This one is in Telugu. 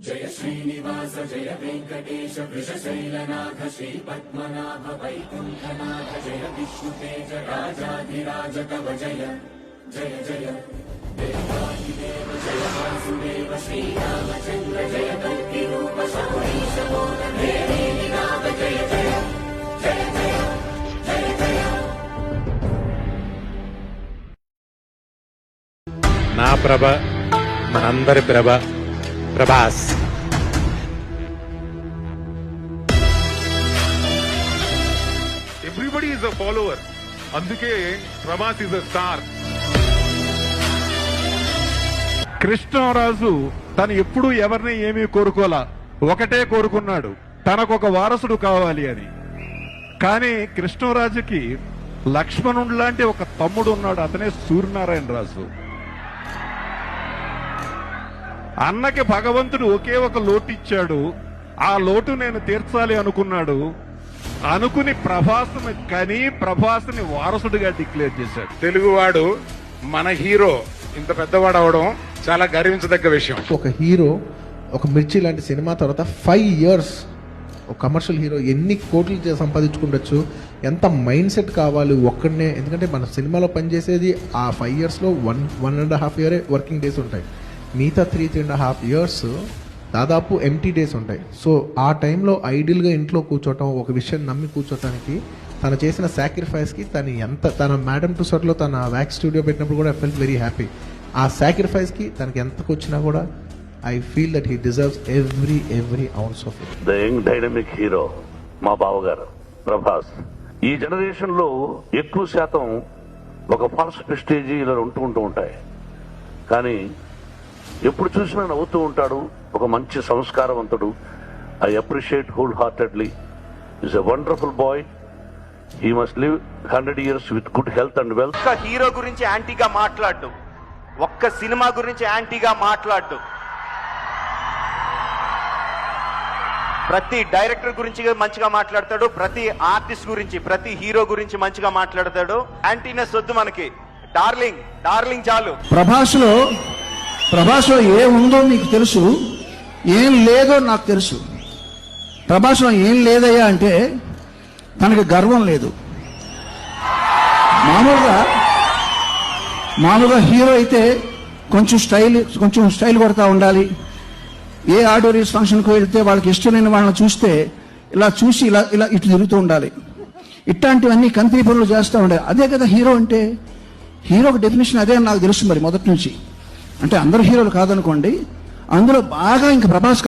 జయ శ్రీనివాస జయ వెంకటేశ వృషశైలనాథ శ్రీ పద్మనాభ వైకుంఠనాథ జయ విష్ణుతేజ రాజాధిరాజ కవ జయ జయ జయ దేవాదిదేవ జయ వాసుదేవ శ్రీరామచంద్ర జయ కల్కి రూప శౌరీశ మోహన దేవీనాథ జయ జయ జయ జయ జయ జయ. నా ప్రభ మనందరి ప్రభ Prabhas. Everybody is a follower. అందుకే Prabhas is a star. Krishnaraju తను ఎప్పుడూ ఎవరిని ఏమీ కోరుకోలా, ఒకటే కోరుకున్నాడు, తనకొక వారసుడు కావాలి అని. కానీ కృష్ణరాజుకి లక్ష్మణుడు లాంటి ఒక తమ్ముడు ఉన్నాడు, అతనే సూర్యనారాయణ రాజు. అన్నకి భగవంతుడు ఒకే ఒక లోటు ఇచ్చాడు, ఆ లోటు నేను తీర్చాలి అనుకున్నాడు. అనుకుని ప్రభాస్ని కని ప్రభాస్ని వారసుడిగా డిక్లేర్ చేశాడు. తెలుగువాడు మన హీరో ఇంత పెద్దవాడు అవడం చాలా గర్వించదగ్గ విషయం. ఒక హీరో ఒక మిర్చి లాంటి సినిమా తర్వాత 5 years ఒక కమర్షియల్ హీరో ఎన్ని కోట్లు సంపాదించుకుండొచ్చు, ఎంత మైండ్ సెట్ కావాలి ఒక్కడనే. ఎందుకంటే మన సినిమాలో పనిచేసేది ఆ 5 yearsలో 1.5 year వర్కింగ్ డేస్ ఉంటాయి, మిగతా 3.5 years దాదాపు ఎంటీ డేస్ ఉంటాయి. సో ఆ టైంలో ఐడియల్గా ఇంట్లో కూర్చోవటం, ఒక విషయం నమ్మి కూర్చోటానికి తను చేసిన సాక్రిఫైస్కి తన మేడమ్ టుసర్లో తన వ్యాక్స్ స్టూడియో పెట్టినప్పుడు కూడా ఐ ఫెల్ట్ వెరీ హ్యాపీ. ఆ సాక్రిఫైస్కి తనకి ఎంతకు వచ్చినా కూడా I feel that he deserves every ounce of it. The young dynamic hero మా బావగారు ప్రభాస్. ఈ జనరేషన్ లో ఎక్కువ శాతం ఒక ఫాల్స్ ప్రెస్టేజీ ఇలా ఉంటూ ఉంటాయి, కానీ ఎప్పుడు చూసినా నవ్వుతూ ఉంటాడు, ఒక మంచి సంస్కారవంతుడు. I appreciate whole heartedly. Is a wonderful boy. He must live 100 years with good health and wealth. ఒక్క హీరో గురించి యాంటీగా మాట్లాడు, ఒక్క సినిమా గురించి యాంటీగా మాట్లాడు, ప్రతి డైరెక్టర్ గురించి మంచిగా మాట్లాడతాడు, ప్రతి ఆర్టిస్ట్ గురించి ప్రతి హీరో గురించి మంచిగా మాట్లాడతాడు. యాంటీనెస్ వద్దు మనకి. డార్లింగ్ చాలు. ప్రభాస్లో ఏముందో మీకు తెలుసు, ఏం లేదో నాకు తెలుసు. ప్రభాస్లో ఏం లేదయ్యా అంటే తనకి గర్వం లేదు. మామూలుగా హీరో అయితే కొంచెం స్టైల్ కొడతా ఉండాలి. ఏ ఆడిటోరియస్ ఫంక్షన్కి వెళ్తే వాళ్ళకి ఇష్టమైన వాళ్ళని చూస్తే ఇలా చూసి ఇలా ఇటు తిరుగుతూ ఉండాలి. ఇట్లాంటివన్నీ కంత్రి పనులు చేస్తూ ఉండాలి. అదే కదా హీరో అంటే. హీరోకి డెఫినేషన్ అదే అని నాకు తెలుసు మరి మొదటి నుంచి. అంటే అందరు హీరోలు కాదనుకోండి, అందులో బాగా ఇంకా ప్రభాస్